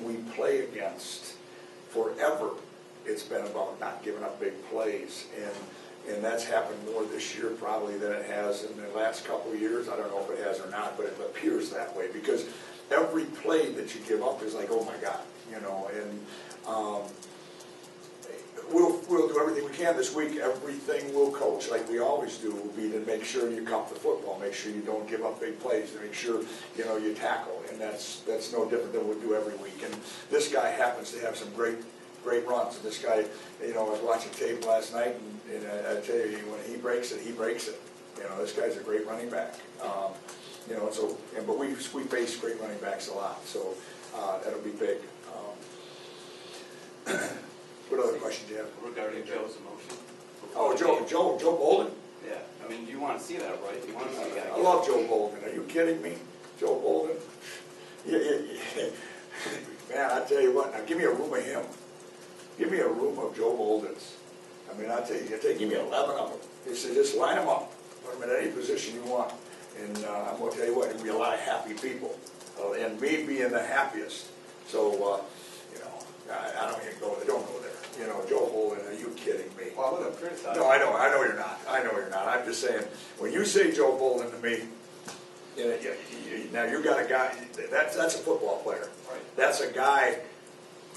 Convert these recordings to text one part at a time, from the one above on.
we play against, forever, it's been about not giving up big plays. And that's happened more this year probably than it has in the last couple of years. I don't know if it has or not, but it appears that way because every play that you give up is like, oh my God, you know. And we'll do everything we can this week. Everything we'll coach, like we always do, will be to make sure you cup the football, make sure you don't give up big plays, to make sure you tackle. And that's no different than we'll do every week. And this guy happens to have some great runs. And this guy, I was watching tape last night, and I tell you, when he breaks it, he breaks it. This guy's a great running back. But we face great running backs a lot, so that'll be big. What other questions do you have? Regarding Joe's emotion. Oh, Joe Bolden? Yeah, I mean, you want to see that, right? You want to see that. I love Joe Bolden. Are you kidding me? Joe Bolden? Man, I tell you what, now give me a room of him. Give me a room of Joe Boldens. I mean, I'll tell you, give me 11 of them. He said, just line them up. Put them in any position you want. And I'm going to tell you what, there'll be a lot of happy people. And me being the happiest. So, I don't even go there. Don't go there. Joe Bolden, are you kidding me? Well, I wouldn't criticize. No, I know you're not. I know you're not. I'm just saying, when you say Joe Bolden to me, now you got a guy, that's a football player. Right. That's a guy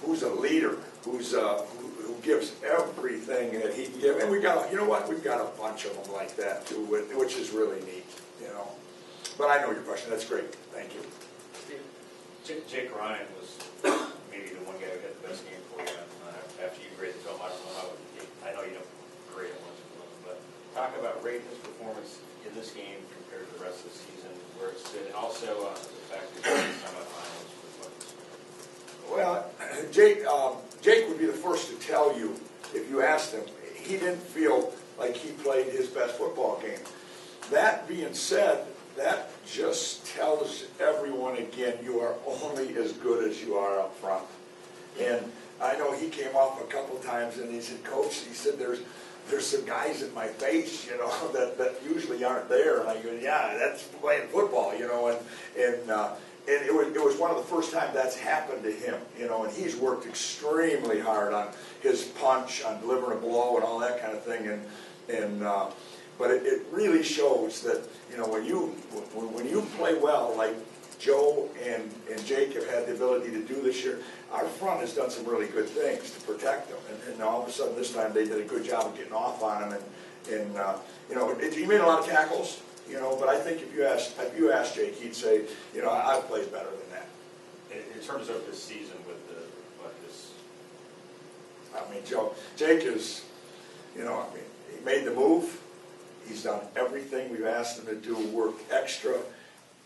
who's a leader, who gives everything that he can give. And we've got a bunch of them like that too, which is really neat, But I know your question. That's great. Thank you. Jake Ryan was maybe the one guy who had the best game for you after you graded film. I don't know how. I know you don't grade it once in a while, but talk about rating his performance in this game compared to the rest of the season, where it's been, and also the fact that he's semifinals with what. Well, Jake would be the first to tell you, if you asked him, he didn't feel like he played his best football game. That being said, that just tells everyone again, you are only as good as you are up front. And I know he came off a couple times and he said, Coach, he said, there's some guys in my face, that usually aren't there. And I go, yeah, that's playing football, and it was one of the first times that's happened to him, and he's worked extremely hard on his punch, on delivering a blow and all that kind of thing. But it really shows that, when you play well, like Joe and Jake have had the ability to do this year, our front has done some really good things to protect them. And all of a sudden this time they did a good job of getting off on him. He made a lot of tackles, but I think if you ask Jake, he'd say, I've played better than that. In terms of this season with this. I mean, Jake is, he made the move. He's done everything we've asked him to do. Work extra,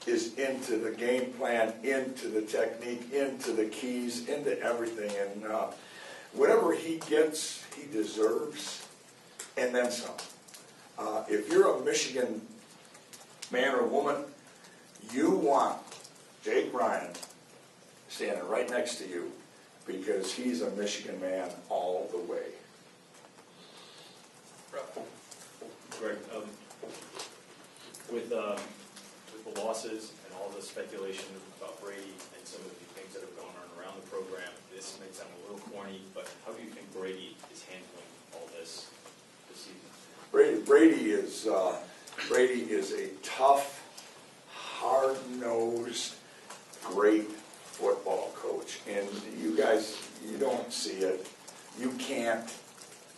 is into the game plan, into the technique, into the keys, into everything. And whatever he gets, he deserves, and then some. If you're a Michigan man or woman, you want Jake Ryan standing right next to you because he's a Michigan man all the way. Greg, with the losses and all the speculation about Brady and some of the things that have gone on around the program, this may sound a little corny, but how do you think Brady is handling all this season? Brady is a tough, hard-nosed, great football coach. And you guys, you don't see it. You can't.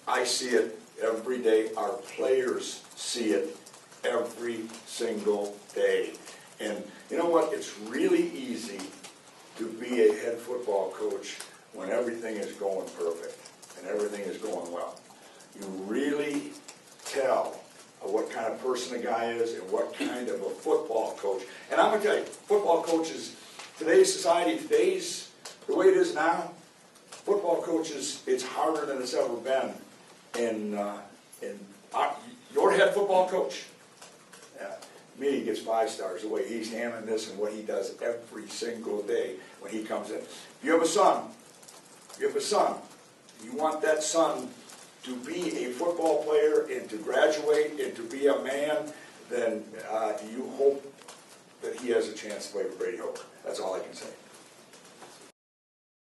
I see it every day. Our players see it every single day. And you know what? It's really easy to be a head football coach when everything is going perfect and everything is going well. You really tell what kind of person a guy is and what kind of a football coach. And I'm going to tell you, football coaches, today's society, the way it is now, football coaches, it's harder than it's ever been. And your head football coach, me, he gets 5 stars the way he's handling this and what he does every single day when he comes in. If you have a son, you want that son to be a football player and to graduate and to be a man, then you hope that he has a chance to play for Brady Hoke. That's all I can say.